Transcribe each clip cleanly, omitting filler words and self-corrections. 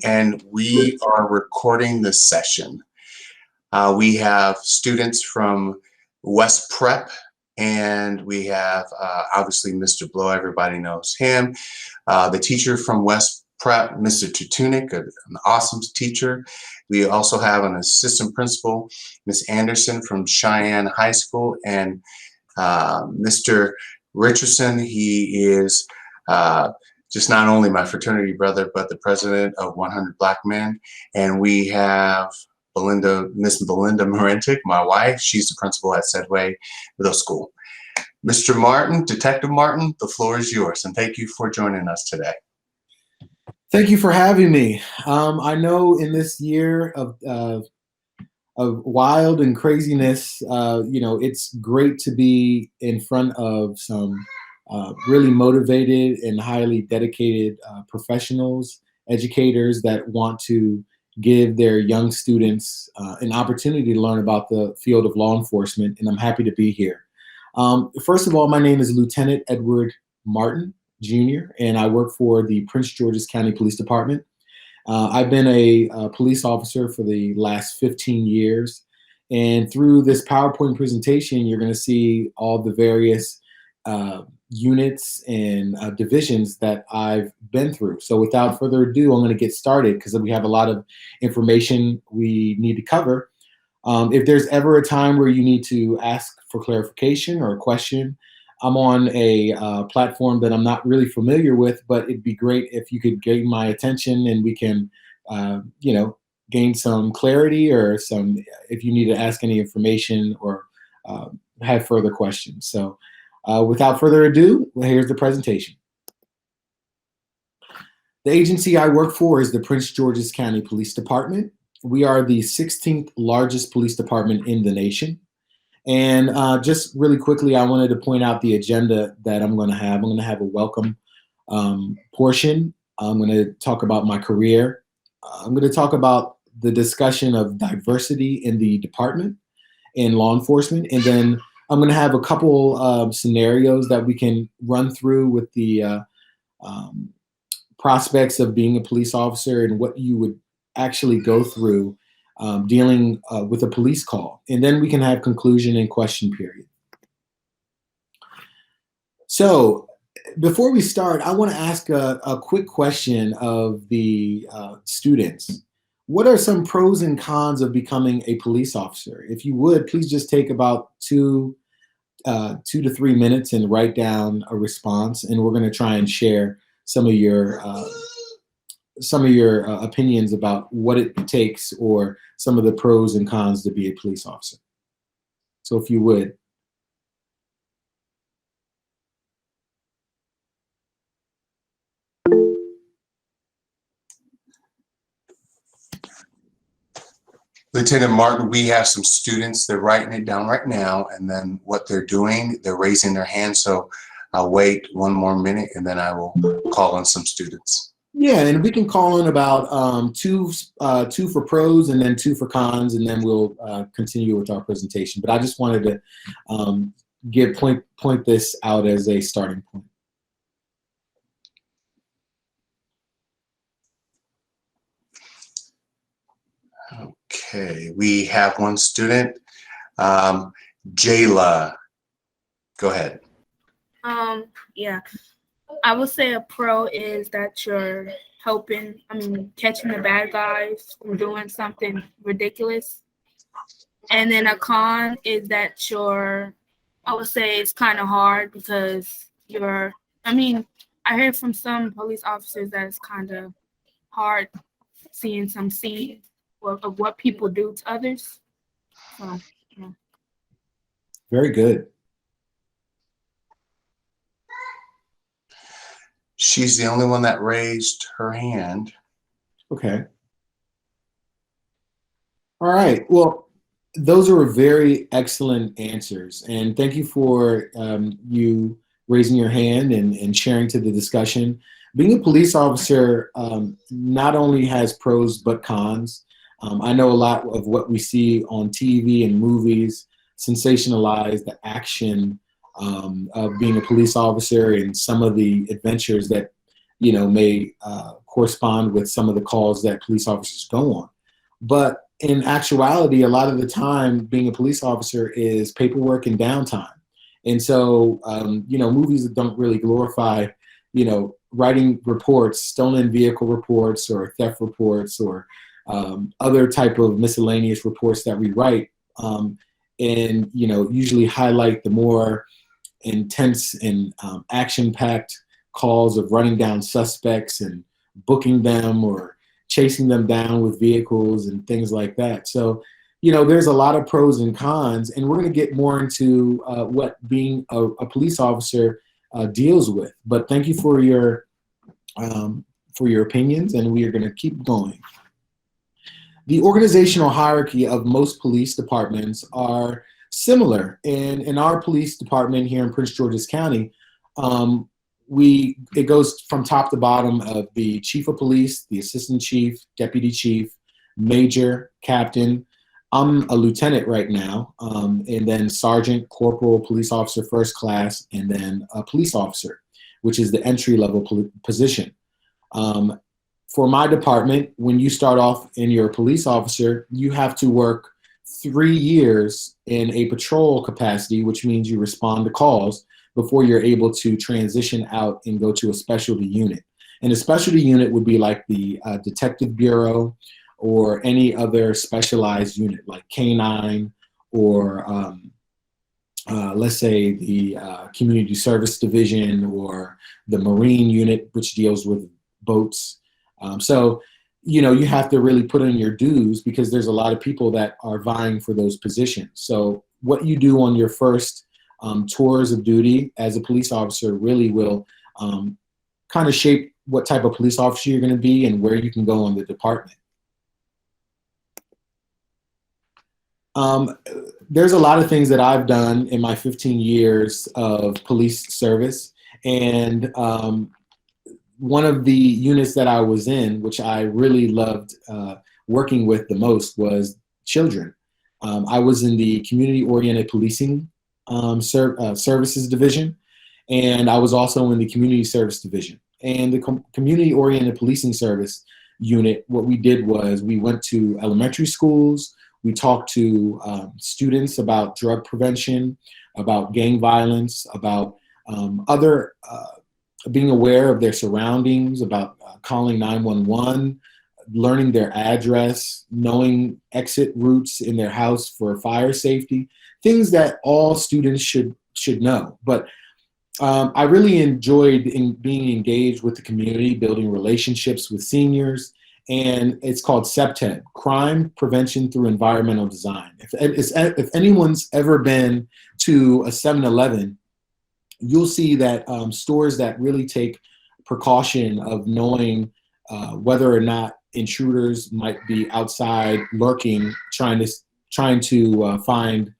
morning, and we are recording this session. We have students from West Prep, and we have obviously Mr. Blow, everybody knows him. The teacher from West Prep, Mr. Tutunik, an awesome teacher. We also have an assistant principal, Ms. Anderson from Cheyenne High School, and Mr. Richardson. He is just not only my fraternity brother, but the president of 100 Black Men. And we have Miss Belinda Morentic, my wife. She's the principal at Sedway Middle School. Mr. Martin, Detective Martin, the floor is yours, and thank you for joining us today. Thank you for having me. I know in this year of wild and craziness, it's great to be in front of some really motivated and highly dedicated professionals, educators that want to give their young students an opportunity to learn about the field of law enforcement, and I'm happy to be here. First of all, my name is Lieutenant Edward Martin, Jr., and I work for the Prince George's County Police Department. I've been a police officer for the last 15 years, and through this PowerPoint presentation, you're going to see all the various units and divisions that I've been through. So without further ado, I'm going to get started because we have a lot of information we need to cover. If there's ever a time where you need to ask for clarification or a question, I'm on a platform that I'm not really familiar with, but it'd be great if you could gain my attention and we can, gain some clarity or if you need to ask any information or have further questions. So without further ado, here's the presentation. The agency I work for is the Prince George's County Police Department. We are the 16th largest police department in the nation. And just really quickly, I wanted to point out the agenda that I'm going to have. I'm going to have a welcome portion. I'm going to talk about my career. I'm going to talk about the discussion of diversity in the department and law enforcement. And then I'm going to have a couple scenarios that we can run through with the prospects of being a police officer and what you would actually go through dealing with a police call. And then we can have conclusion and question period. So before we start, I want to ask a quick question of the students. What are some pros and cons of becoming a police officer? If you would, please just take about 2 to 3 minutes and write down a response. And we're going to try and share some of your opinions about what it takes or some of the pros and cons to be a police officer. So if you would. Lieutenant Martin, we have some students, they're writing it down right now, and then what they're doing, they're raising their hand. So I'll wait 1 more minute and then I will call on some students. Yeah, and we can call on about two for pros and then 2 for cons, and then we'll continue with our presentation. But I just wanted to point this out as a starting point. Okay, we have 1 student, Jayla. Go ahead. Yeah. I would say a pro is that you're catching the bad guys from doing something ridiculous. And then a con is that I would say it's kind of hard because I heard from some police officers that it's kind of hard seeing some scenes of what people do to others. So, yeah. Very good. She's the only one that raised her hand. Okay. All right. Well, those are very excellent answers. And thank you for you raising your hand and sharing to the discussion. Being a police officer not only has pros but cons. I know a lot of what we see on TV and movies sensationalize the action of being a police officer and some of the adventures that may correspond with some of the calls that police officers go on. But in actuality, a lot of the time, being a police officer is paperwork and downtime. And so, movies don't really glorify, writing reports, stolen vehicle reports or theft reports or other type of miscellaneous reports that we write, and usually highlight the more intense and action-packed calls of running down suspects and booking them or chasing them down with vehicles and things like that. So, there's a lot of pros and cons, and we're going to get more into what being a police officer deals with. But thank you for your opinions, and we are going to keep going. The organizational hierarchy of most police departments are similar. And in our police department here in Prince George's County, it goes from top to bottom of the chief of police, the assistant chief, deputy chief, major, captain. I'm a lieutenant right now, and then sergeant, corporal, police officer, first class, and then a police officer, which is the entry-level position. For my department, when you start off and you're a police officer, you have to work 3 years in a patrol capacity, which means you respond to calls before you're able to transition out and go to a specialty unit. And a specialty unit would be like the detective bureau or any other specialized unit like K9 or let's say the community service division or the Marine unit, which deals with boats. So, you have to really put in your dues because there's a lot of people that are vying for those positions. So what you do on your first tours of duty as a police officer really will kind of shape what type of police officer you're going to be and where you can go in the department. There's a lot of things that I've done in my 15 years of police service, and one of the units that I was in, which I really loved working with the most, was children. I was in the community-oriented policing services division, and I was also in the community service division. And the community-oriented policing service unit, what we did was we went to elementary schools, we talked to students about drug prevention, about gang violence, about other being aware of their surroundings, about calling 911, learning their address, knowing exit routes in their house for fire safety, things that all students should know. But I really enjoyed being engaged with the community, building relationships with seniors, and it's called CPTED, Crime Prevention Through Environmental Design. If anyone's ever been to a 7-Eleven, you'll see that stores that really take precaution of knowing whether or not intruders might be outside lurking, trying to find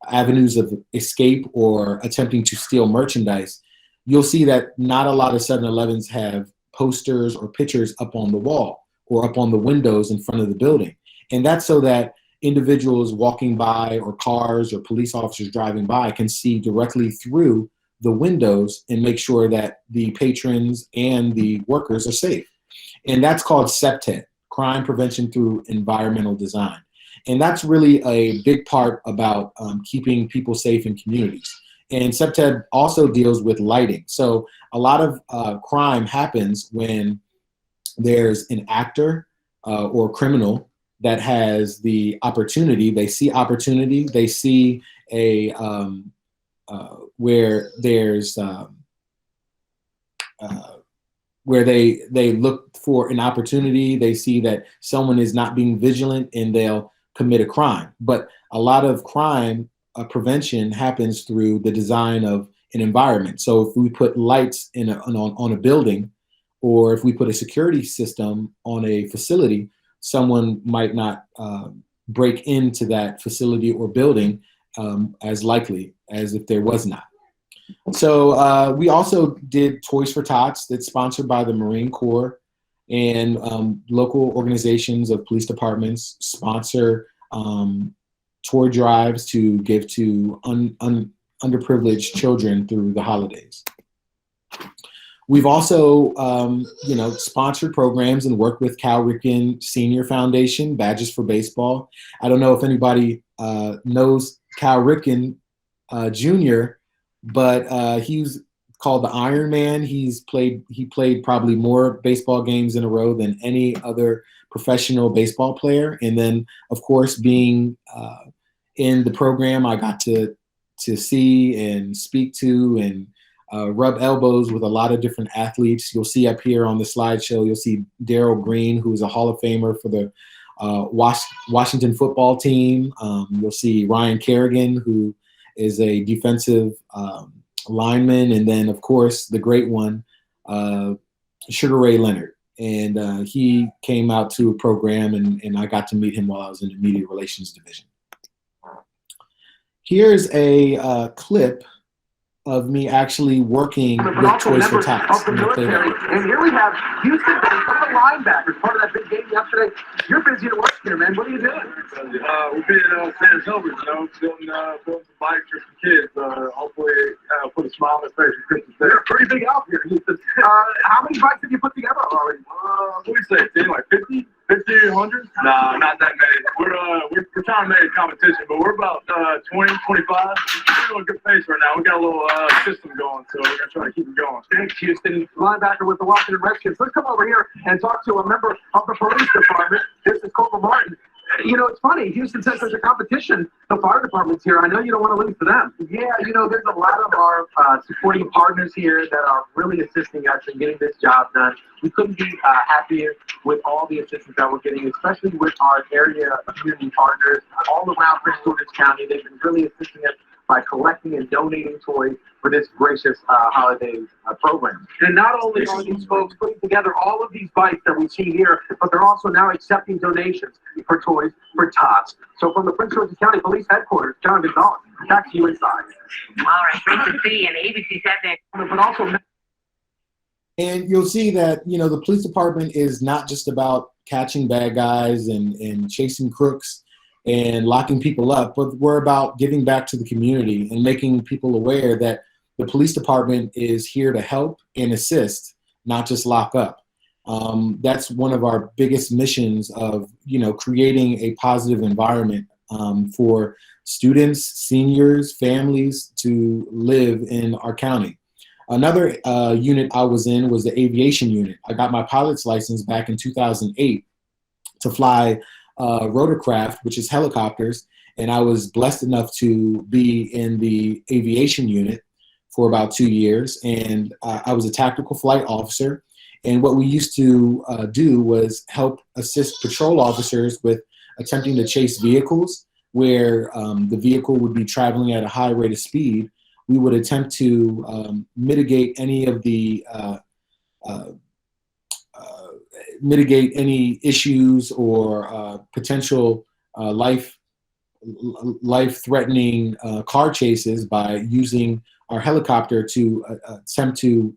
avenues of escape or attempting to steal merchandise. You'll see that not a lot of 7-Elevens have posters or pictures up on the wall or up on the windows in front of the building. And that's so that individuals walking by or cars or police officers driving by can see directly through the windows and make sure that the patrons and the workers are safe. And that's called CPTED, Crime Prevention Through Environmental Design. And that's really a big part about keeping people safe in communities. And CPTED also deals with lighting. So a lot of crime happens when there's an actor or criminal that has the opportunity, they see opportunity, they see a where there's where they look for an opportunity, they see that someone is not being vigilant and they'll commit a crime. But a lot of crime prevention happens through the design of an environment. So if we put lights on a building, or if we put a security system on a facility, someone might not break into that facility or building as likely as if there was not. So we also did Toys for Tots that's sponsored by the Marine Corps, and local organizations of police departments sponsor toy drives to give to underprivileged children through the holidays. We've also, sponsored programs and worked with Cal Ripken Senior Foundation, Badges for Baseball. I don't know if anybody knows Cal Ripken Jr., but he's called the Iron Man. He played probably more baseball games in a row than any other professional baseball player. And then, of course, being in the program, I got to see and speak to and rub elbows with a lot of different athletes. You'll see up here on the slideshow, you'll see Darryl Green, who is a Hall of Famer for the Washington football team. You'll see Ryan Kerrigan, who is a defensive lineman. And then, of course, the great one, Sugar Ray Leonard. And he came out to a program, and I got to meet him while I was in the media relations division. Here's a clip of me actually working with Toys for Tots. And here we have Houston Bank, one of the linebackers, part of that big game yesterday. You're busy at work here, man. What are you doing? We're being San Silvers, building some bikes for some kids. Hopefully, put a smile on their face for Christmas Day. You're pretty big out here, Houston. How many bikes have you put together already? What do you say, 10, like 50? 50, 100? No, not that many. We're trying to make a competition, but we're about 20, 25. We're doing a good pace right now. We got a little system going, so we're going to try to keep it going. Thanks, Houston. Linebacker with the Washington Redskins. Let's come over here and talk to a member of the police department. This is Corporal Martin. You know, it's funny. Houston says there's a competition. The fire department's here. I know you don't want to lose to them. Yeah, there's a lot of our supporting partners here that are really assisting us in getting this job done. We couldn't be happier with all the assistance that we're getting, especially with our area community partners all around Prince George's County. They've been really assisting us by collecting and donating toys for this gracious holiday program. And not only are these folks putting together all of these bikes that we see here, but they're also now accepting donations for toys for tots. So from the Prince George's County Police Headquarters, John Gonzalez, back to you inside. All right, great to see you. And ABC said that. But also, and you'll see that, the police department is not just about catching bad guys and chasing crooks and locking people up, but we're about giving back to the community and making people aware that the police department is here to help and assist, not just lock up. That's one of our biggest missions of, creating a positive environment for students, seniors, families to live in our county. Another unit I was in was the Aviation Unit. I got my pilot's license back in 2008 to fly rotorcraft, which is helicopters, and I was blessed enough to be in the Aviation Unit for about 2 years, and I was a tactical flight officer. And what we used to do was help assist patrol officers with attempting to chase vehicles where the vehicle would be traveling at a high rate of speed. We would attempt to mitigate any of the mitigate any issues or potential life-threatening car chases by using our helicopter to attempt to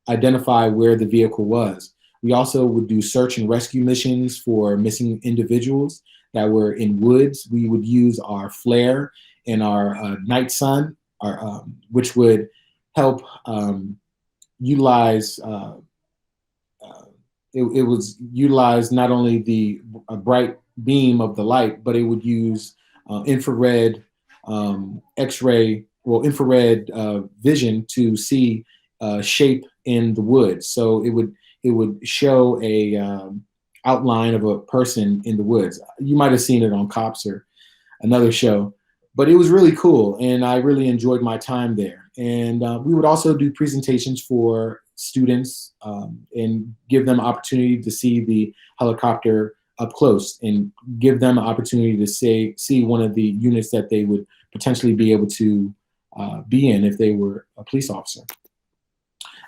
identify where the vehicle was. We also would do search and rescue missions for missing individuals that were in woods. We would use our flare and our night sun, which would help utilize it was utilized not only the bright beam of the light, but it would use infrared, X-ray, infrared vision to see shape in the woods. So it would show a outline of a person in the woods. You might have seen it on Cops or another show, but it was really cool, and I really enjoyed my time there. And we would also do presentations for students and give them opportunity to see the helicopter up close and give them an opportunity to see one of the units that they would potentially be able to be in if they were a police officer.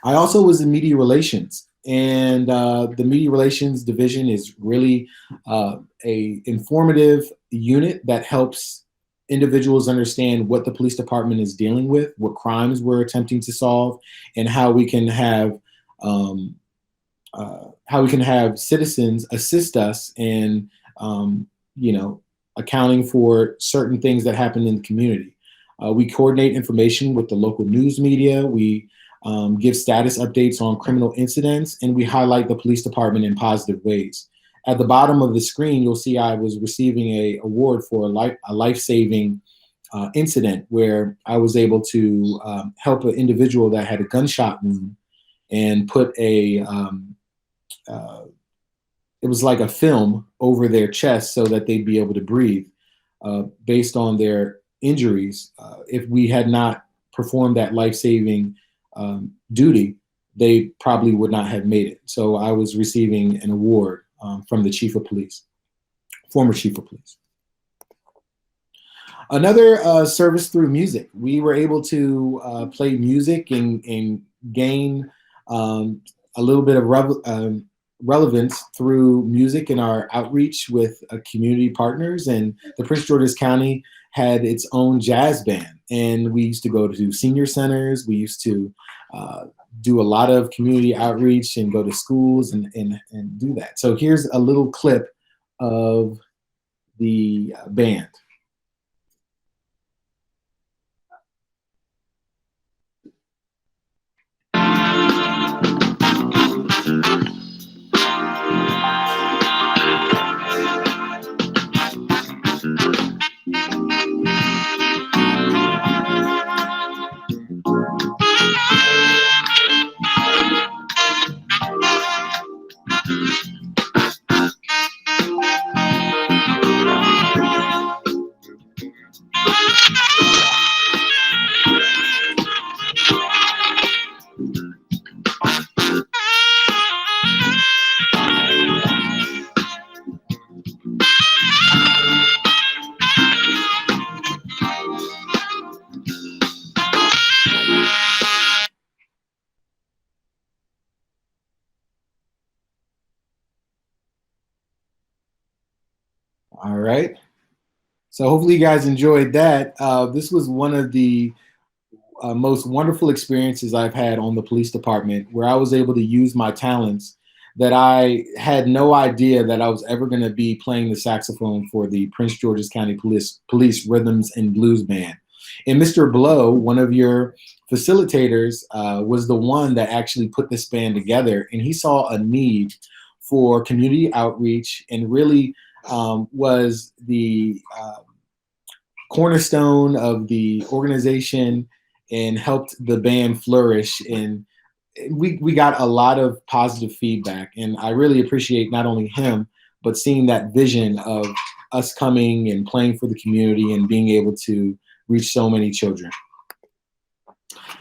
I also was in media relations, and the media relations division is really a informative unit that helps individuals understand what the police department is dealing with, what crimes we're attempting to solve, and how we can have citizens assist us in accounting for certain things that happen in the community. We coordinate information with the local news media. We give status updates on criminal incidents, and we highlight the police department in positive ways. At the bottom of the screen, you'll see I was receiving an award for a life-saving incident where I was able to help an individual that had a gunshot wound and put it was like a film over their chest so that they'd be able to breathe based on their injuries. If we had not performed that life-saving duty, they probably would not have made it. So I was receiving an award from the chief of police, former chief of police. Another service through music. We were able to play music and gain a little bit of relevance through music in our outreach with community partners. And the Prince George's County had its own jazz band. And we used to go to senior centers. We used to do a lot of community outreach and go to schools and do that. So here's a little clip of the band. All right. So hopefully you guys enjoyed that. This was one of the most wonderful experiences I've had on the police department, where I was able to use my talents that I had no idea that I was ever going to be playing the saxophone for the Prince George's County Police Rhythms and Blues Band. And Mr. Blow, one of your facilitators, was the one that actually put this band together, and he saw a need for community outreach and really was the cornerstone of the organization and helped the band flourish. And we got a lot of positive feedback, and I really appreciate not only him, but seeing that vision of us coming and playing for the community and being able to reach so many children.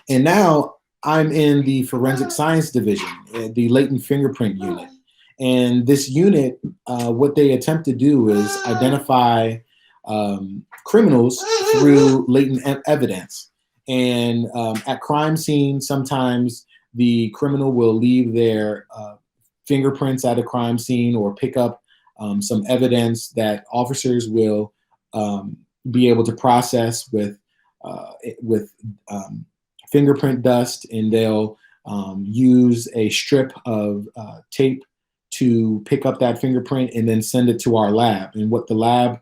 And now I'm in the forensic science division, the latent fingerprint unit. And this unit, what they attempt to do is identify criminals through latent evidence. And at crime scenes, sometimes the criminal will leave their fingerprints at a crime scene or pick up some evidence that officers will be able to process with fingerprint dust, and they'll use a strip of tape to pick up that fingerprint and then send it to our lab. And what the lab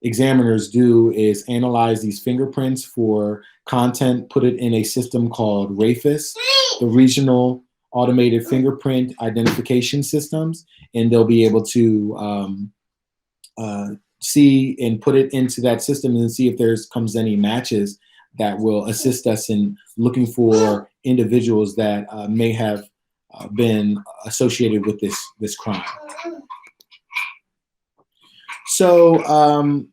examiners do is analyze these fingerprints for content, put it in a system called RAFIS, the Regional Automated Fingerprint Identification Systems, and they'll be able to see and put it into that system and see if there's comes any matches that will assist us in looking for individuals that may have been associated with this crime. So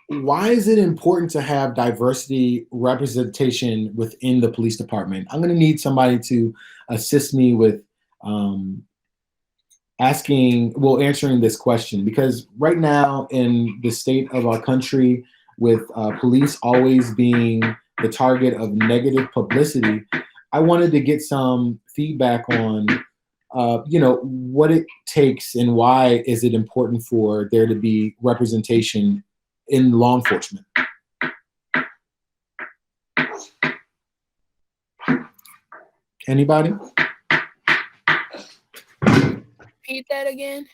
why is it important to have diversity representation within the police department? I'm going to need somebody to assist me with answering this question, because right now in the state of our country, with police always being the target of negative publicity, I wanted to get some feedback on what it takes and why is it important for there to be representation in law enforcement. Anybody? Repeat that again.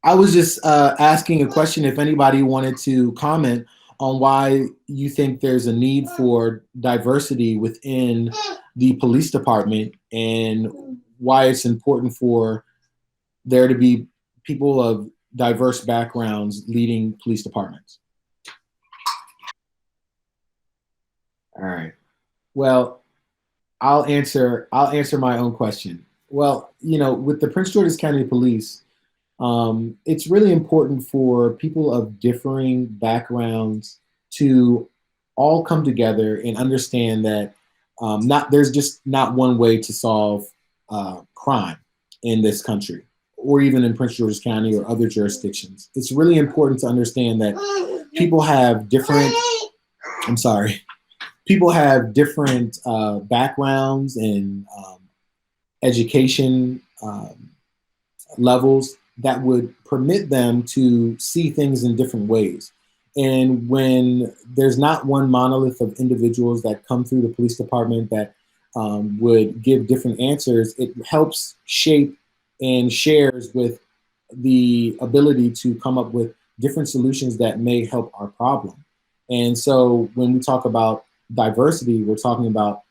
I was just asking a question if anybody wanted to comment on why you think there's a need for diversity within the police department and why it's important for there to be people of diverse backgrounds leading police departments. All right. Well, I'll answer my own question. Well, with the Prince George's County Police, it's really important for people of differing backgrounds to all come together and understand that there's just not one way to solve crime in this country, or even in Prince George's County or other jurisdictions. It's really important to understand that people have different, people have different backgrounds and education levels that would permit them to see things in different ways. And when there's not one monolith of individuals that come through the police department that would give different answers, it helps shape and shares with the ability to come up with different solutions that may help our problem. And so when we talk about diversity, we're talking about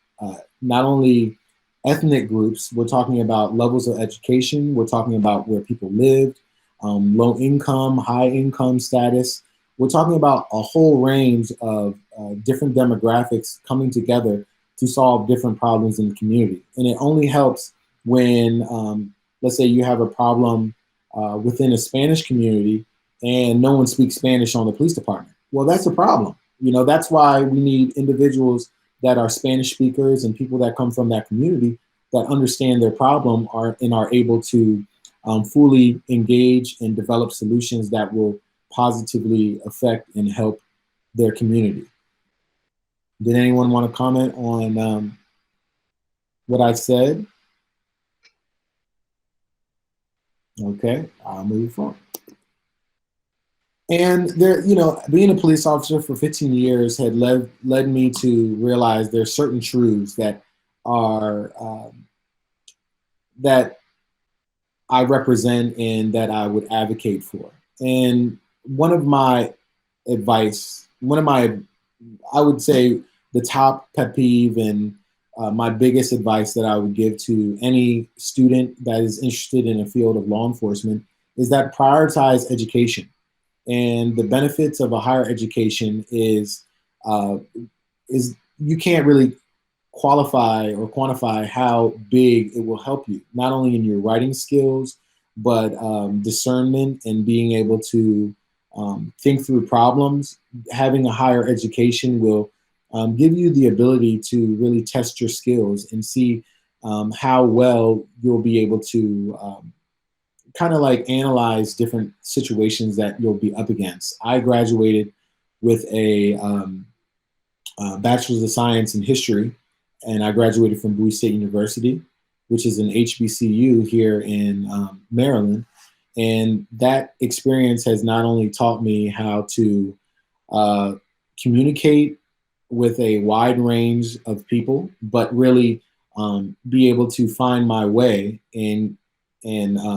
not only ethnic groups, we're talking about levels of education, we're talking about where people lived, low income, high income status. We're talking about a whole range of different demographics coming together to solve different problems in the community. And it only helps when, let's say you have a problem within a Spanish community and no one speaks Spanish on the police department. Well, that's a problem. That's why we need individuals that are Spanish speakers and people that come from that community that understand their problem are able to fully engage and develop solutions that will positively affect and help their community. Did anyone want to comment on what I said? Okay, I'll move forward. And there, being a police officer for 15 years had led me to realize there's certain truths that are that I represent and that I would advocate for. And one of my, I would say the top pet peeve and my biggest advice that I would give to any student that is interested in a field of law enforcement is that prioritize education. And the benefits of a higher education is you can't really qualify or quantify how big it will help you, not only in your writing skills, but discernment and being able to think through problems. Having a higher education will give you the ability to really test your skills and see how well you'll be able to kind of like analyze different situations that you'll be up against. I graduated with a Bachelor's of Science in History, and I graduated from Bowie State University, which is an HBCU here in Maryland. And that experience has not only taught me how to communicate with a wide range of people, but really be able to find my way and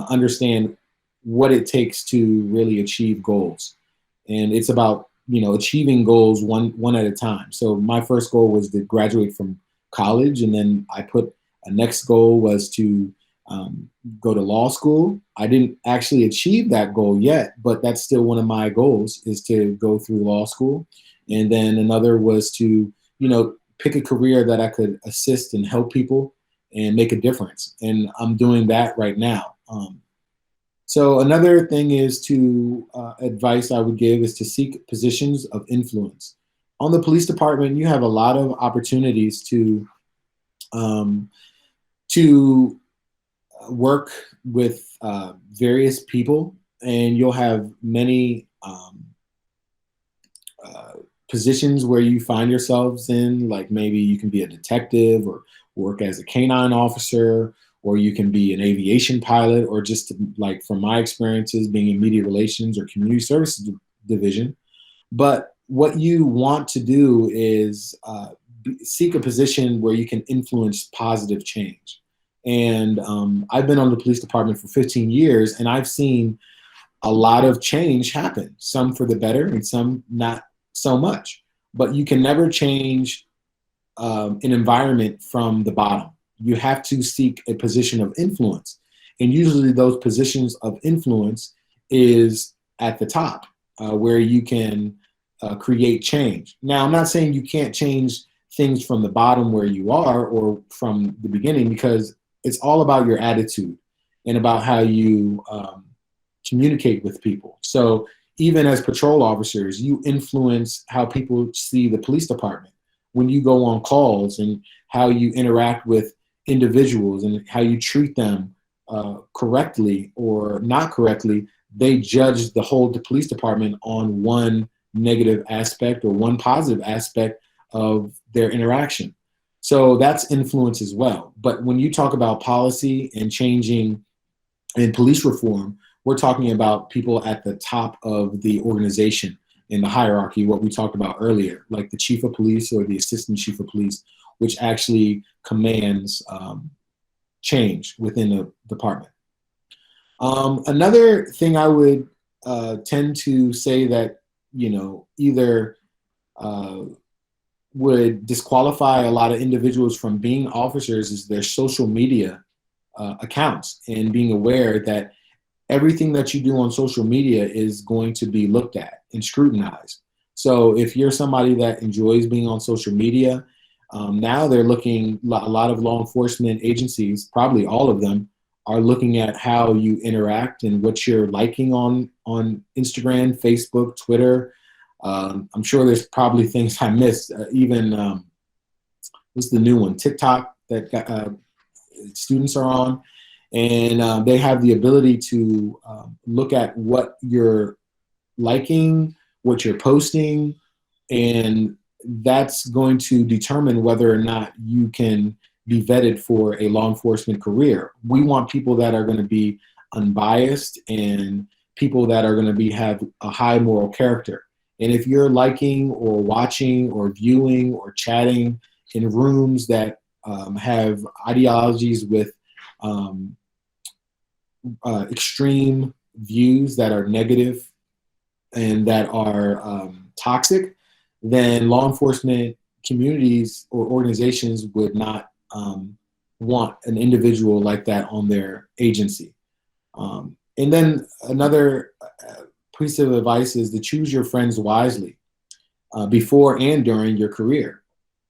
understand what it takes to really achieve goals. And it's about, achieving goals one at a time. So my first goal was to graduate from college. And then I put a next goal was to go to law school. I didn't actually achieve that goal yet, but that's still one of my goals, is to go through law school. And then another was to, pick a career that I could assist and help people and make a difference. And I'm doing that right now. So another thing is advice I would give is to seek positions of influence. On the police department, you have a lot of opportunities to work with various people, and you'll have many positions where you find yourselves in, like maybe you can be a detective or work as a canine officer, or you can be an aviation pilot, or just like from my experiences being in media relations or community services division. But what you want to do is seek a position where you can influence positive change. And I've been on the police department for 15 years, and I've seen a lot of change happen, some for the better and some not so much, but you can never change an environment from the bottom. You have to seek a position of influence. And usually those positions of influence is at the top, where you can create change. Now, I'm not saying you can't change things from the bottom where you are or from the beginning, because it's all about your attitude and about how you communicate with people. So even as patrol officers, you influence how people see the police department when you go on calls, and how you interact with individuals and how you treat them correctly or not correctly. They judge the whole police department on one negative aspect or one positive aspect of their interaction. So that's influence as well. But when you talk about policy and changing and police reform, we're talking about people at the top of the organization in the hierarchy, what we talked about earlier, like the chief of police or the assistant chief of police, which actually commands change within the department. Another thing I would tend to say that, either would disqualify a lot of individuals from being officers is their social media accounts, and being aware that everything that you do on social media is going to be looked at and scrutinized. So if you're somebody that enjoys being on social media, now they're looking, a lot of law enforcement agencies, probably all of them, are looking at how you interact and what you're liking on Instagram, Facebook, Twitter. I'm sure there's probably things I missed. Even what's the new one? TikTok, that students are on. And they have the ability to look at what you're liking, what you're posting, and that's going to determine whether or not you can be vetted for a law enforcement career. We want people that are going to be unbiased and people that are going to have a high moral character. And if you're liking or watching or viewing or chatting in rooms that have ideologies with extreme views that are negative and that are toxic, then law enforcement communities or organizations would not want an individual like that on their agency. And then another piece of advice is to choose your friends wisely before and during your career.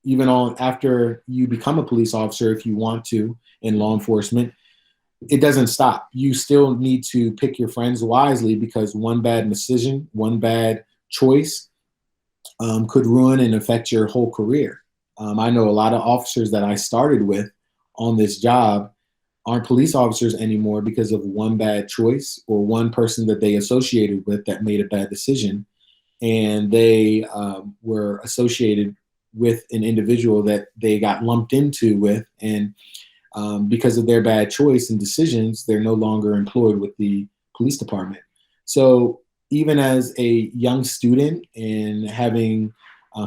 Even after you become a police officer, if you want to, in law enforcement, it doesn't stop. You still need to pick your friends wisely, because one bad decision, one bad choice could ruin and affect your whole career. I know a lot of officers that I started with on this job aren't police officers anymore because of one bad choice or one person that they associated with that made a bad decision. And they were associated with an individual that they got lumped into with, and because of their bad choice and decisions, they're no longer employed with the police department. So even as a young student and having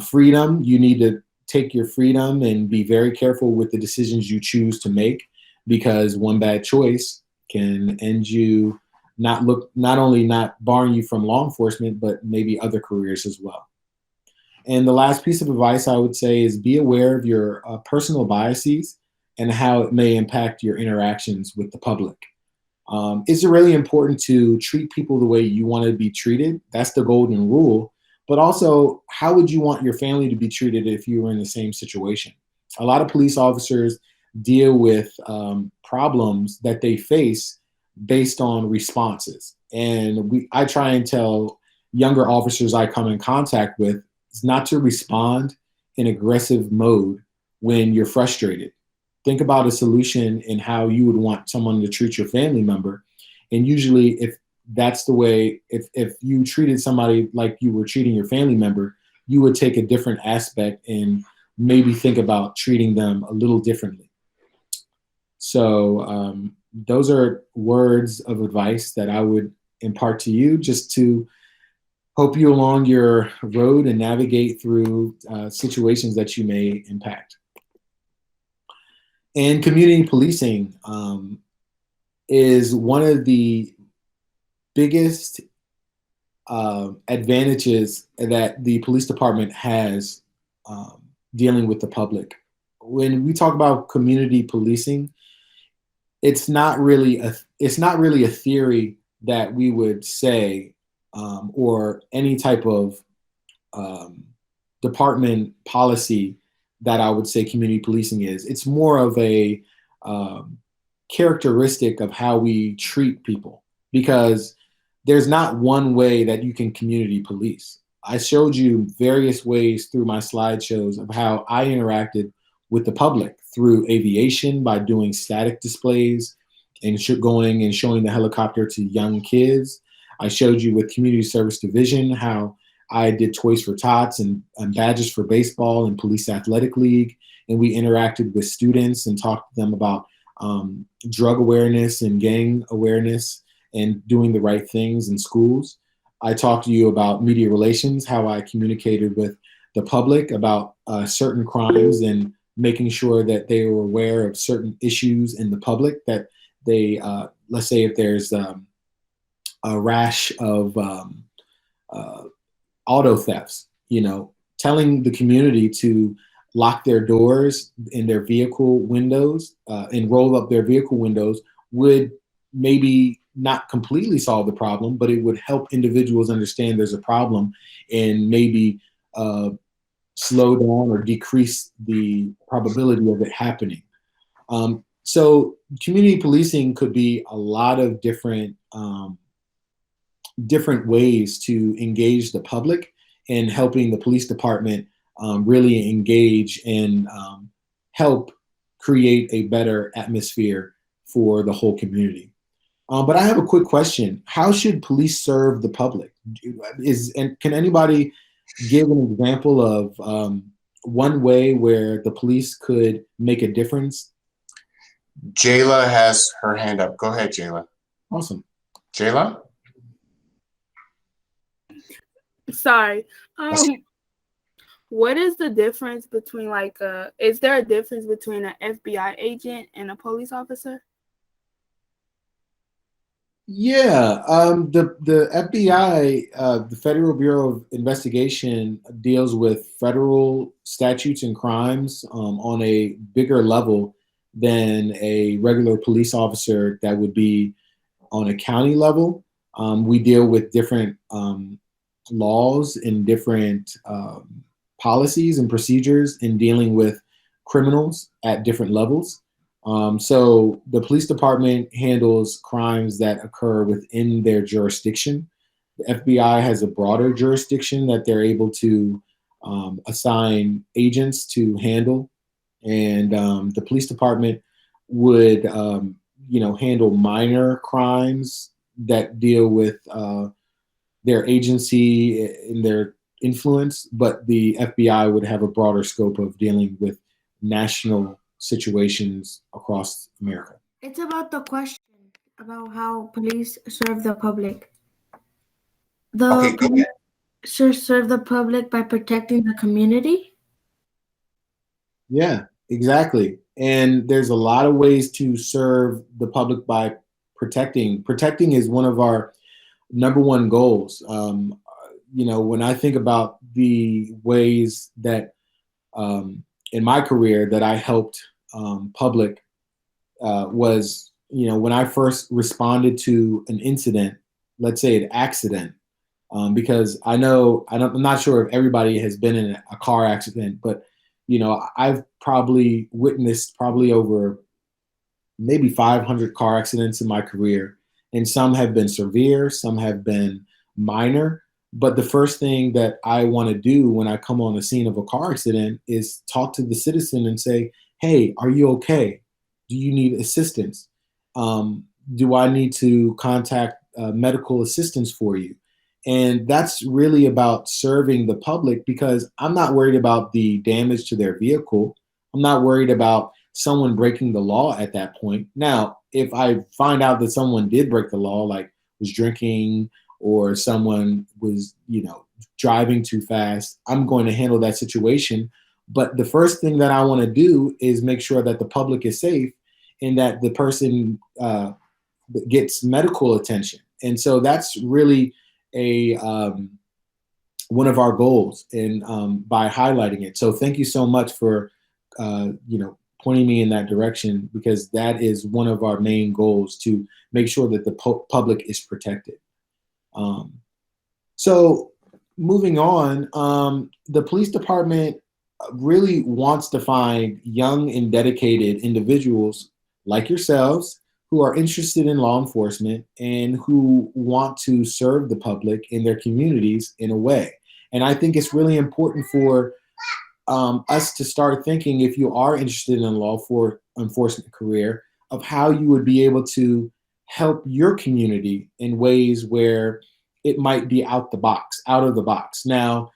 freedom, you need to take your freedom and be very careful with the decisions you choose to make, because one bad choice can end you not only not barring you from law enforcement, but maybe other careers as well. And the last piece of advice I would say is be aware of your personal biases and how it may impact your interactions with the public. It's really important to treat people the way you want to be treated. That's the golden rule. But also, how would you want your family to be treated if you were in the same situation? A lot of police officers deal with problems that they face based on responses. And I try and tell younger officers I come in contact with is not to respond in aggressive mode when you're frustrated. Think about a solution and how you would want someone to treat your family member. And usually if that's the way, if you treated somebody like you were treating your family member, you would take a different aspect and maybe think about treating them a little differently. So those are words of advice that I would impart to you, just to help you along your road and navigate through situations that you may impact. And community policing is one of the biggest advantages that the police department has dealing with the public. When we talk about community policing, it's not really a theory that we would say or any type of department policy that I would say community policing is. It's more of a characteristic of how we treat people, because there's not one way that you can community police. I showed you various ways through my slideshows of how I interacted with the public through aviation by doing static displays and going and showing the helicopter to young kids. I showed you with Community Service Division how I did Toys for Tots and badges for baseball and Police Athletic League. And we interacted with students and talked to them about drug awareness and gang awareness and doing the right things in schools. I talked to you about media relations, how I communicated with the public about certain crimes and making sure that they were aware of certain issues in the public, that they, let's say if there's a rash of auto thefts, telling the community to lock their doors in their vehicle windows and roll up their vehicle windows would maybe not completely solve the problem, but it would help individuals understand there's a problem and maybe slow down or decrease the probability of it happening. So community policing could be a lot of different ways to engage the public and helping the police department really engage and help create a better atmosphere for the whole community. But I have a quick question. How should police serve the public? And can anybody give an example of one way where the police could make a difference? Jayla has her hand up. Go ahead, Jayla. Awesome. Jayla? Sorry. What is the difference between is there a difference between an FBI agent and a police officer? Yeah, the FBI, the Federal Bureau of Investigation, deals with federal statutes and crimes on a bigger level than a regular police officer that would be on a county level. We deal with different laws and different policies and procedures in dealing with criminals at different levels. So the police department handles crimes that occur within their jurisdiction. The FBI has a broader jurisdiction that they're able to assign agents to handle. And the police department would, handle minor crimes that deal with their agency and their influence, but the FBI would have a broader scope of dealing with national situations across America. It's about the question about how police serve the public. The police serve the public by protecting the community. Yeah, exactly. And there's a lot of ways to serve the public by protecting. Protecting is one of our number one goals. When I think about the ways that in my career that I helped public was, when I first responded to an incident, let's say an accident, because I'm not sure if everybody has been in a car accident, but I've probably witnessed over maybe 500 car accidents in my career, and some have been severe, some have been minor. But the first thing that I want to do when I come on the scene of a car accident is talk to the citizen and say, hey, are you okay? Do you need assistance? Do I need to contact medical assistance for you? And that's really about serving the public, because I'm not worried about the damage to their vehicle. I'm not worried about someone breaking the law at that point. Now, if I find out that someone did break the law, like was drinking or someone was, driving too fast, I'm going to handle that situation. But the first thing that I want to do is make sure that the public is safe and that the person gets medical attention. And so that's really a one of our goals in by highlighting it. So thank you so much for pointing me in that direction, because that is one of our main goals, to make sure that the public is protected. So moving on, the police department really wants to find young and dedicated individuals like yourselves who are interested in law enforcement and who want to serve the public in their communities in a way. And I think it's really important for us to start thinking, if you are interested in a law enforcement career, of how you would be able to help your community in ways where it might be out of the box. Now,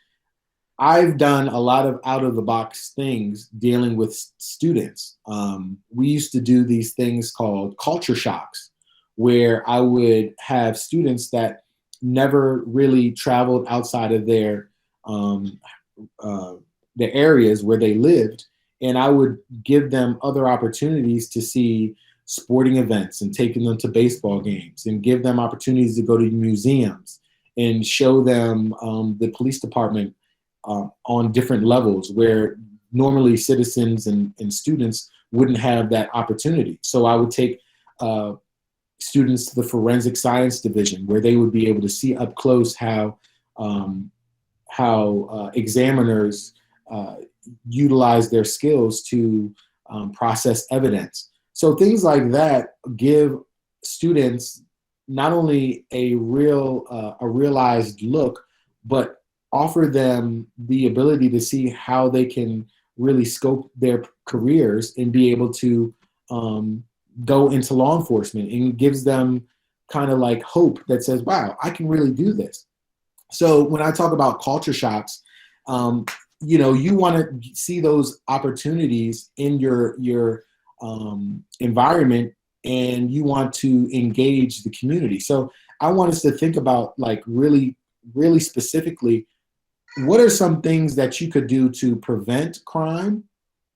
I've done a lot of out of the box things dealing with students. We used to do these things called culture shocks, where I would have students that never really traveled outside of their the areas where they lived, and I would give them other opportunities to see sporting events and taking them to baseball games, and give them opportunities to go to museums and show them the police department on different levels where normally citizens and students wouldn't have that opportunity. So I would take students to the forensic science division, where they would be able to see up close how examiners utilize their skills to process evidence. So things like that give students not only a realized look, but offer them the ability to see how they can really scope their careers and be able to go into law enforcement, and it gives them kind of like hope that says, wow, I can really do this. So when I talk about culture shocks, you want to see those opportunities in your environment, and you want to engage the community. So I want us to think about, like, really, really specifically, what are some things that you could do to prevent crime,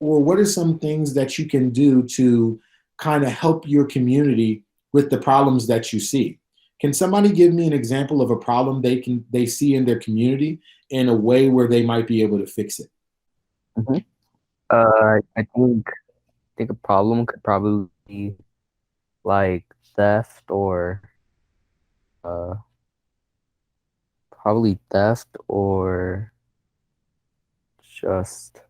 or what are some things that you can do to kind of help your community with the problems that you see? Can somebody give me an example of a problem they see in their community in a way where they might be able to fix it? Mm-hmm. I think a problem could probably be like theft, or just,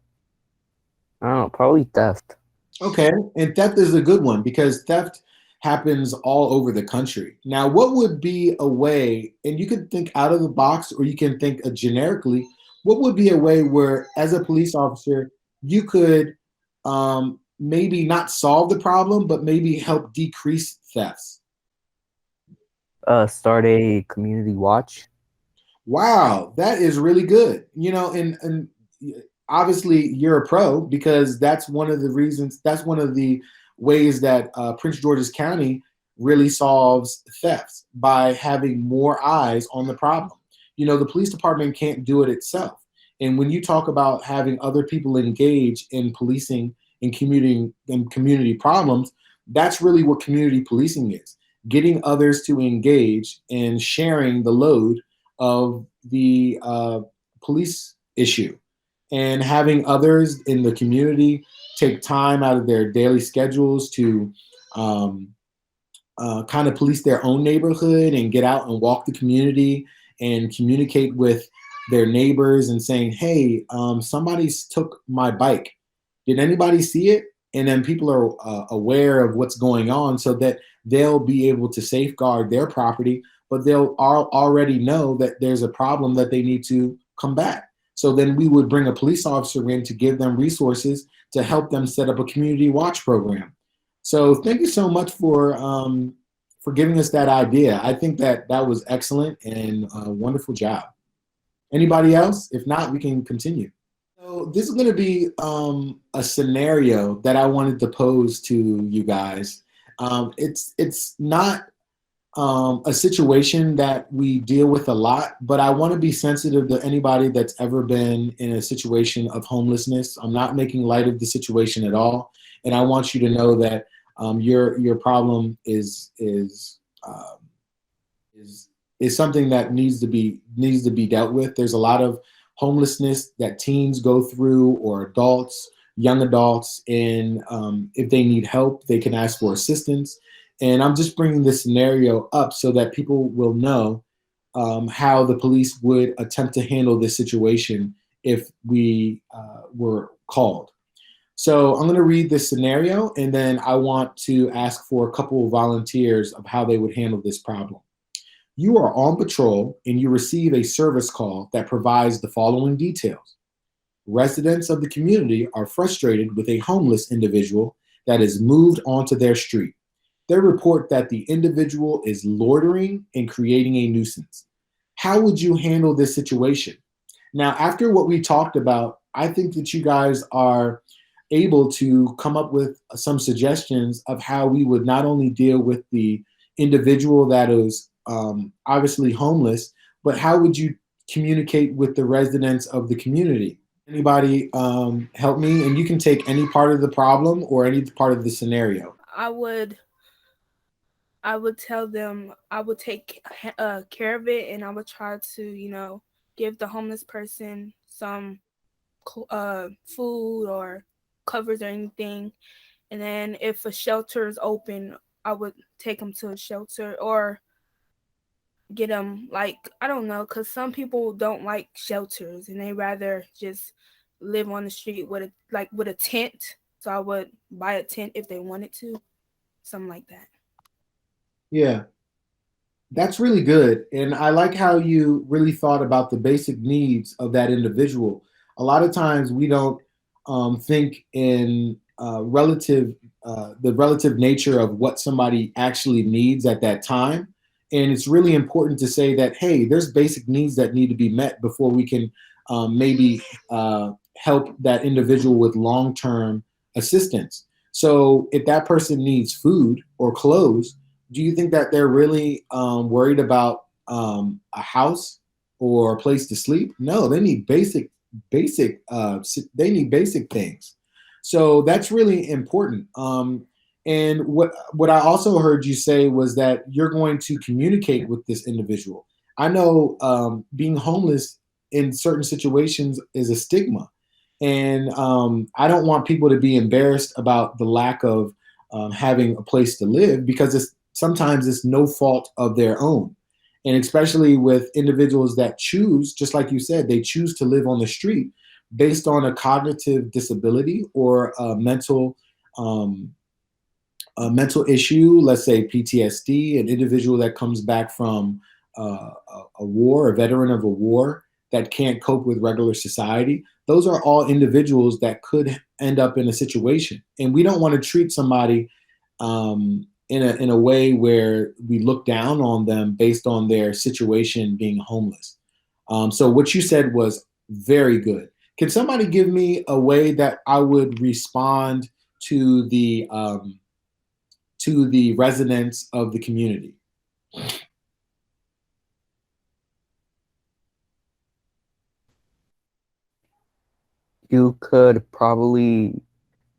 I don't know, probably theft. Okay, and theft is a good one, because theft happens all over the country. Now, what would be a way, and you can think out of the box, or you can think generically, what would be a way where, as a police officer, you could maybe not solve the problem, but maybe help decrease thefts? Start a community watch. Wow, that is really good. And obviously you're a pro, because that's one of the ways that Prince George's County really solves thefts, by having more eyes on the problem. The police department can't do it itself. And when you talk about having other people engage in policing and community problems, that's really what community policing is. Getting others to engage and sharing the load of the police issue, and having others in the community take time out of their daily schedules to kind of police their own neighborhood, and get out and walk the community and communicate with their neighbors and saying, hey, somebody took my bike. Did anybody see it? And then people are aware of what's going on, so that they'll be able to safeguard their property, but they'll already know that there's a problem that they need to combat. So then we would bring a police officer in to give them resources to help them set up a community watch program. So thank you so much for giving us that idea. I think that was excellent, and a wonderful job. Anybody else? If not, we can continue. So this is going to be a scenario that I wanted to pose to you guys. It's not a situation that we deal with a lot, but I want to be sensitive to anybody that's ever been in a situation of homelessness. I'm not making light of the situation at all, and I want you to know that your problem is is something that needs to be dealt with. There's a lot of homelessness that teens go through, or adults, young adults, and if they need help, they can ask for assistance. And I'm just bringing this scenario up so that people will know how the police would attempt to handle this situation if we were called. So I'm going to read this scenario, and then I want to ask for a couple of volunteers of how they would handle this problem. You are on patrol and you receive a service call that provides the following details. Residents of the community are frustrated with a homeless individual that is moved onto their street. They report that the individual is loitering and creating a nuisance. How would you handle this situation? Now, after what we talked about, I think that you guys are able to come up with some suggestions of how we would not only deal with the individual that is obviously homeless, but how would you communicate with the residents of the community? Anybody help me? And you can take any part of the problem or any part of the scenario. I would tell them I would take care of it, and I would try to, give the homeless person some food or covers or anything. And then if a shelter is open, I would take them to a shelter or get them, I don't know, because some people don't like shelters and they rather just live on the street with a tent. So I would buy a tent if they wanted to, something like that. Yeah, that's really good. And I like how you really thought about the basic needs of that individual. A lot of times we don't think in the relative nature of what somebody actually needs at that time. And it's really important to say that, hey, there's basic needs that need to be met before we can maybe help that individual with long-term assistance. So if that person needs food or clothes, do you think that they're really worried about a house or a place to sleep? No, they need basic things. So that's really important. And what I also heard you say was that you're going to communicate with this individual. I know being homeless in certain situations is a stigma. And I don't want people to be embarrassed about the lack of having a place to live, because sometimes it's no fault of their own. And especially with individuals that choose, just like you said, they choose to live on the street based on a cognitive disability or a mental issue, let's say PTSD, an individual that comes back from a war, a veteran of a war that can't cope with regular society. Those are all individuals that could end up in a situation. And we don't want to treat somebody in a way where we look down on them based on their situation being homeless. So what you said was very good. Can somebody give me a way that I would respond to the residents of the community? You could probably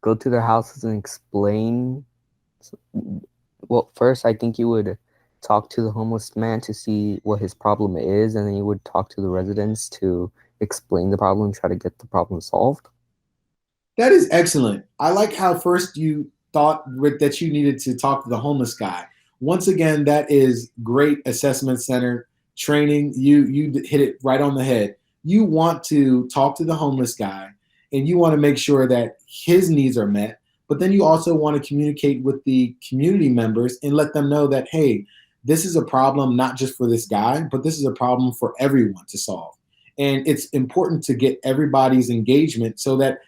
go to their houses and explain. Well, first, I think you would talk to the homeless man to see what his problem is, and then you would talk to the residents to explain the problem, try to get the problem solved. That is excellent. I like how first you thought that you needed to talk to the homeless guy. Once again, that is great assessment center training. You hit it right on the head. You want to talk to the homeless guy, and you want to make sure that his needs are met. But then you also want to communicate with the community members and let them know that, hey, this is a problem not just for this guy, but this is a problem for everyone to solve. And it's important to get everybody's engagement so that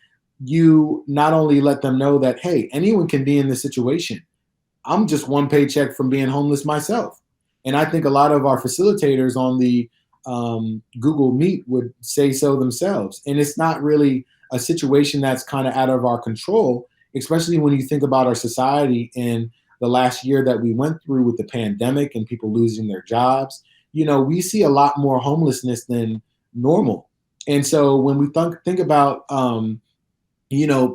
you not only let them know that, hey, anyone can be in this situation. I'm just one paycheck from being homeless myself. And I think a lot of our facilitators on the Google Meet would say so themselves. And it's not really a situation that's kind of out of our control, especially when you think about our society in the last year that we went through with the pandemic and people losing their jobs. We see a lot more homelessness than normal. And so when we think about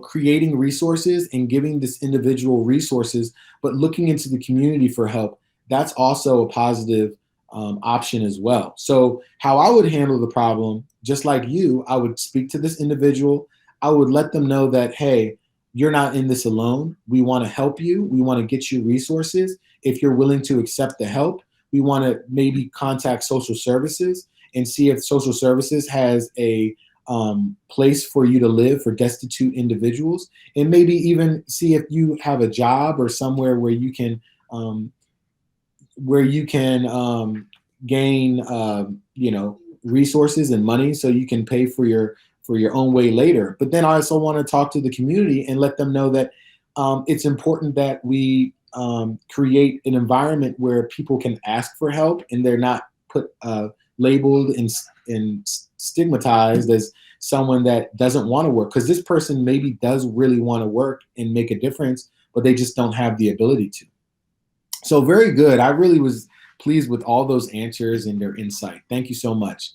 creating resources and giving this individual resources, but looking into the community for help, that's also a positive option as well. So how I would handle the problem, just like you, I would speak to this individual. I would let them know that, hey, you're not in this alone. We want to help you. We want to get you resources. If you're willing to accept the help, we want to maybe contact social services and see if social services has a place for you to live for destitute individuals, and maybe even see if you have a job or somewhere where you can gain resources and money so you can pay for your own way later. But then I also want to talk to the community and let them know that it's important that we create an environment where people can ask for help and they're not put labeled and stigmatized as someone that doesn't want to work, because this person maybe does really want to work and make a difference, but they just don't have the ability to. So very good. I really was pleased with all those answers and their insight. Thank you so much.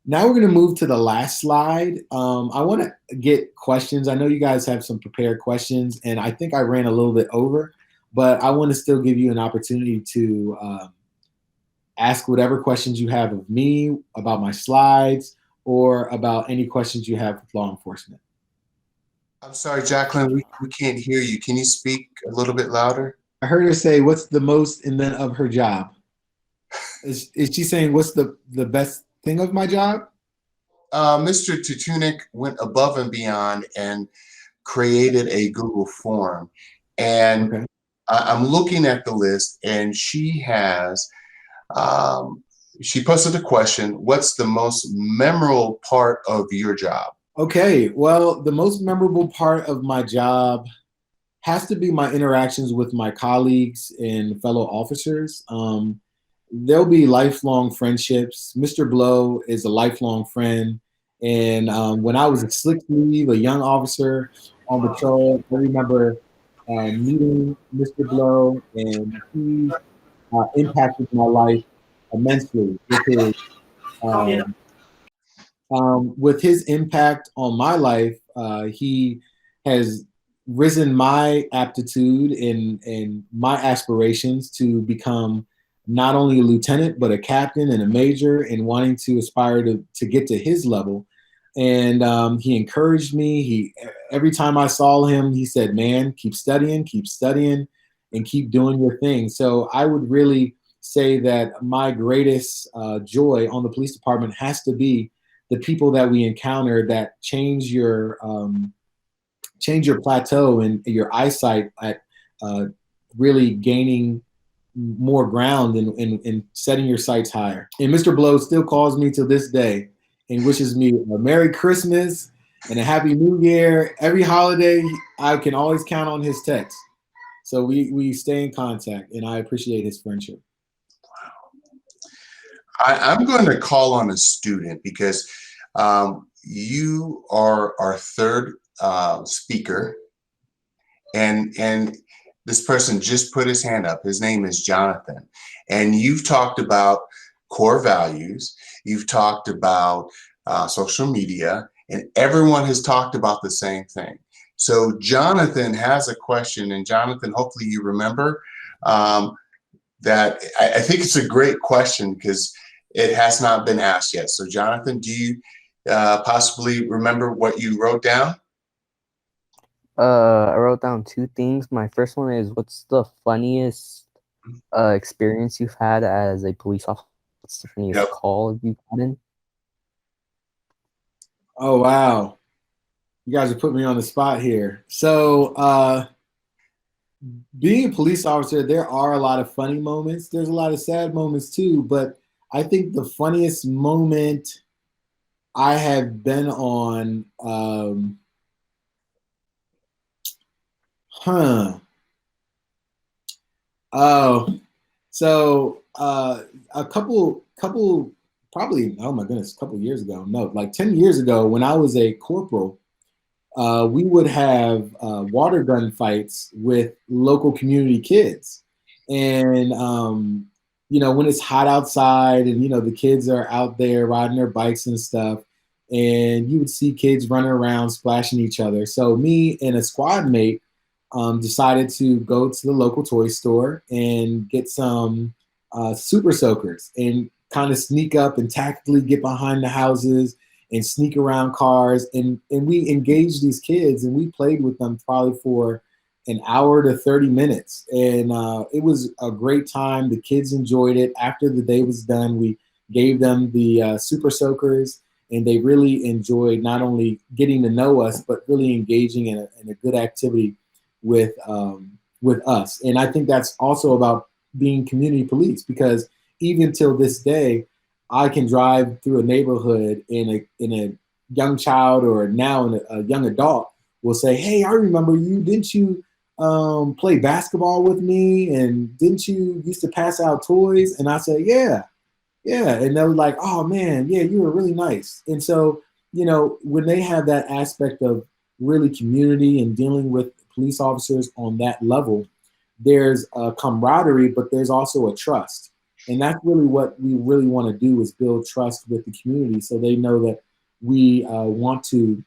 Now we're going to move to the last slide. I want to get questions. I know you guys have some prepared questions, and I think I ran a little bit over, but I want to still give you an opportunity to ask whatever questions you have of me, about my slides, or about any questions you have with law enforcement. I'm sorry, Jacqueline, we can't hear you. Can you speak a little bit louder? I heard her say, what's the most and then of her job? Is she saying what's the best thing of my job? Mr. Tutunik went above and beyond and created a Google form. And okay. I'm looking at the list, and she has, she posted a question, what's the most memorable part of your job? Okay, well, the most memorable part of my job has to be my interactions with my colleagues and fellow officers. There'll be lifelong friendships. Mr. Blow is a lifelong friend. And when I was a slick leave, a young officer on patrol, I remember meeting Mr. Blow, and he impacted my life immensely with his impact on my life. He has risen my aptitude and my aspirations to become not only a lieutenant, but a captain and a major, and wanting to aspire to get to his level. And he encouraged me. Every time I saw him, he said, man, keep studying, and keep doing your thing. So I would really say that my greatest joy on the police department has to be the people that we encounter that change your plateau and your eyesight at really gaining more ground and setting your sights higher. And Mr. Blow still calls me to this day and wishes me a Merry Christmas and a Happy New Year. Every holiday, I can always count on his text. So we stay in contact, and I appreciate his friendship. Wow. I'm going to call on a student because you are our third speaker, and this person just put his hand up. His name is Jonathan, and you've talked about core values. You've talked about social media, and everyone has talked about the same thing. So Jonathan has a question, and Jonathan, hopefully you remember that. I think it's a great question because it has not been asked yet. So Jonathan, do you possibly remember what you wrote down? I wrote down two things. My first one is, what's the funniest experience you've had as a police officer? What's the funniest call you've gotten? Oh, wow. You guys are putting me on the spot here. So being a police officer, there are a lot of funny moments. There's a lot of sad moments too, but I think the funniest moment I have been on, so a couple, probably, oh my goodness, a couple years ago, no, like 10 years ago, when I was a corporal, we would have water gun fights with local community kids. And, when it's hot outside and, the kids are out there riding their bikes and stuff, and you would see kids running around splashing each other. So me and a squad mate decided to go to the local toy store and get some super soakers and kind of sneak up and tactically get behind the houses and sneak around cars. And we engaged these kids and we played with them probably for an hour to 30 minutes. And it was a great time. The kids enjoyed it. After the day was done, we gave them the super soakers, and they really enjoyed not only getting to know us, but really engaging in a good activity with us. And I think that's also about being community police, because even till this day, I can drive through a neighborhood and a young child, or now a young adult, will say, "Hey, I remember you. Didn't you play basketball with me? And didn't you used to pass out toys?" And I say, "Yeah. Yeah." And they were like, "Oh man, yeah, you were really nice." And so, when they have that aspect of really community and dealing with police officers on that level, there's a camaraderie, but there's also a trust. And that's really what we really want to do, is build trust with the community, so they know that we want to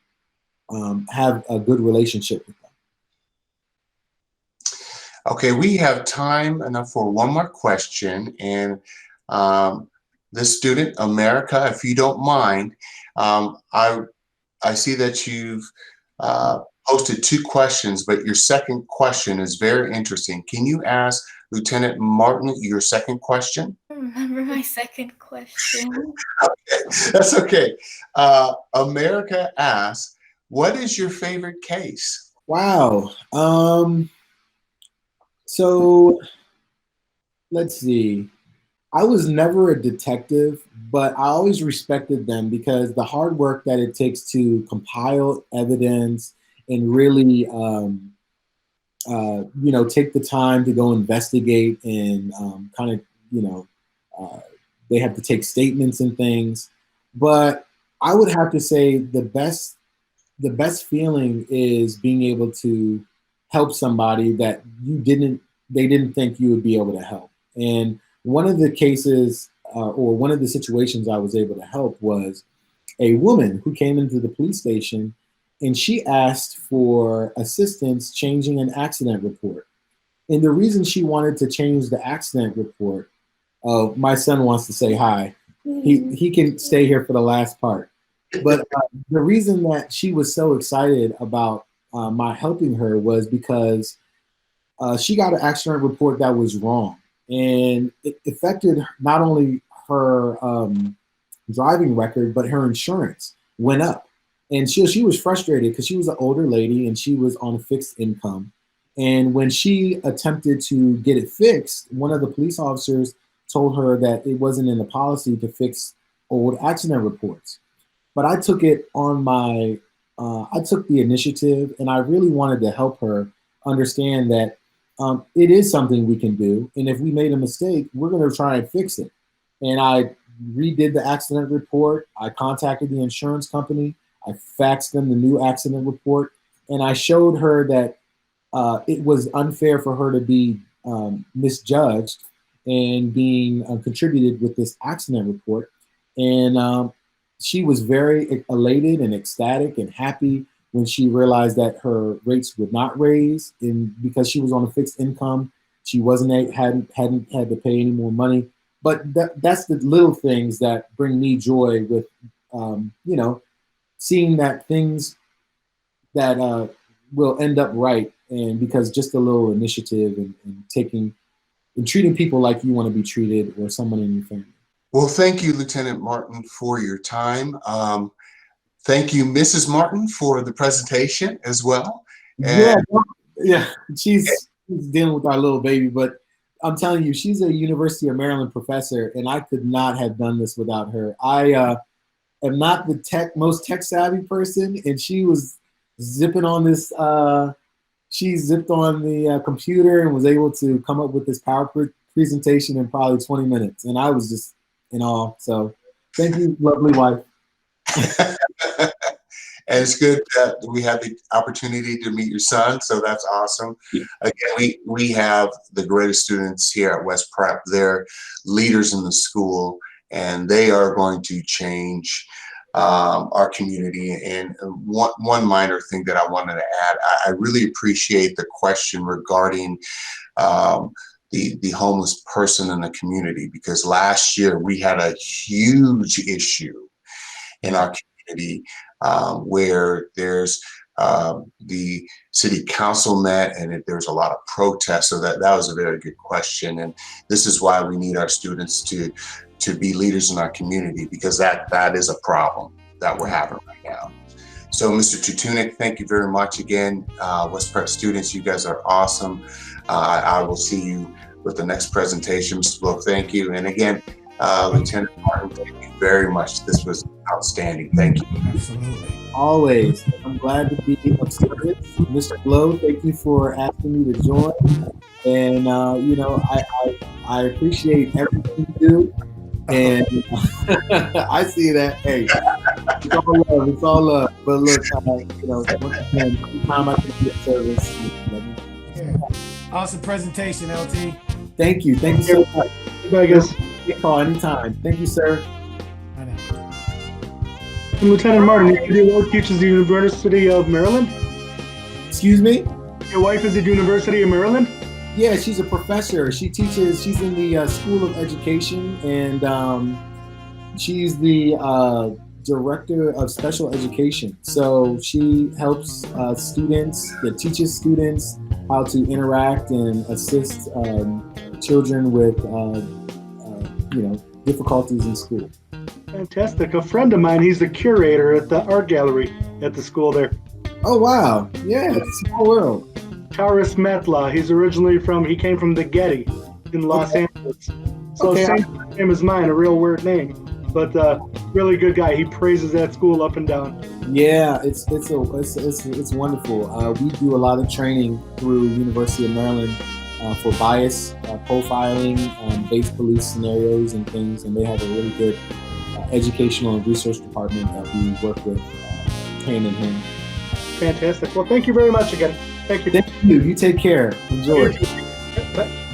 have a good relationship with them. Okay, we have time enough for one more question. And this student, America, if you don't mind, I see that you've posted 2 questions, but your second question is very interesting. Can you ask Lieutenant Martin your second question? I don't remember my second question. Okay, that's okay. America asks, what is your favorite case? Wow. So let's see. I was never a detective, but I always respected them because the hard work that it takes to compile evidence and really, take the time to go investigate and they have to take statements and things. But I would have to say the best feeling is being able to help somebody that they didn't think you would be able to help. And one of the cases or one of the situations I was able to help was a woman who came into the police station, and she asked for assistance changing an accident report. And the reason she wanted to change the accident report, my son wants to say hi. He can stay here for the last part. But the reason that she was so excited about my helping her was because she got an accident report that was wrong. And it affected not only her driving record, but her insurance went up. And she was frustrated because she was an older lady and she was on a fixed income. And when she attempted to get it fixed, one of the police officers told her that it wasn't in the policy to fix old accident reports. But I took it on I took the initiative, and I really wanted to help her understand that it is something we can do. And if we made a mistake, we're going to try and fix it. And I redid the accident report. I contacted the insurance company. I faxed them the new accident report. And I showed her that it was unfair for her to be misjudged and being contributed with this accident report. And she was very elated and ecstatic and happy when she realized that her rates would not raise, and because she was on a fixed income, she hadn't had to pay any more money. But that's the little things that bring me joy with, seeing that things that will end up right, and because just a little initiative and treating people like you want to be treated, or someone in your family. Well, thank you, Lieutenant Martin, for your time. Thank you, Mrs. Martin, for the presentation as well. And yeah, she's dealing with our little baby, but I'm telling you, she's a University of Maryland professor, and I could not have done this without her. I am not the most tech savvy person, and she was zipping on this. She zipped on the computer and was able to come up with this PowerPoint presentation in probably 20 minutes, and I was just in awe. So, thank you, lovely wife. And it's good that we have the opportunity to meet your son, so that's awesome. Yeah. Again, we have the greatest students here at West Prep. They're leaders in the school, and they are going to change our community. And one minor thing that I wanted to add, I really appreciate the question regarding the homeless person in the community, because last year we had a huge issue in our community where there's the city council met and there's a lot of protests. So that was a very good question. And this is why we need our students to be leaders in our community, because that is a problem that we're having right now. So Mr. Tutunik, thank you very much again. West Prep students, you guys are awesome. I will see you with the next presentation. Mr. Blow, thank you. And again, Lieutenant Martin, thank you very much. This was outstanding. Thank you. Absolutely. Always. I'm glad to be of service. Mr. Blow, thank you for asking me to join. And, you know, I appreciate everything you do. And I see that. Hey, it's all love. It's all love. But look, you know, once again, every time I can be of service. Yeah. Awesome presentation, LT. Thank you. Thank you so much. Goodbye, guys. Call anytime. Thank you, sir. I know. And Lieutenant Martin, your wife teaches the University of Maryland? Excuse me? Your wife is at University of Maryland? Yeah, she's a professor. She teaches, she's in the School of Education, and she's the director of special education. So she helps students, teaches students how to interact and assist children with, you know, difficulties in school. Fantastic. A friend of mine, he's the curator at the art gallery at the school there. Oh, wow. Yeah, it's a small world. Taurus Metla. He came from the Getty in Los Angeles. So same name as mine, a real weird name. But really good guy. He praises that school up and down. Yeah, it's wonderful. We do a lot of training through University of Maryland for bias profiling, base police scenarios and things, and they have a really good educational and research department that we work with hand in hand. Fantastic. Well, thank you very much again. Thank you. Thank you. You take care. Enjoy. Bye.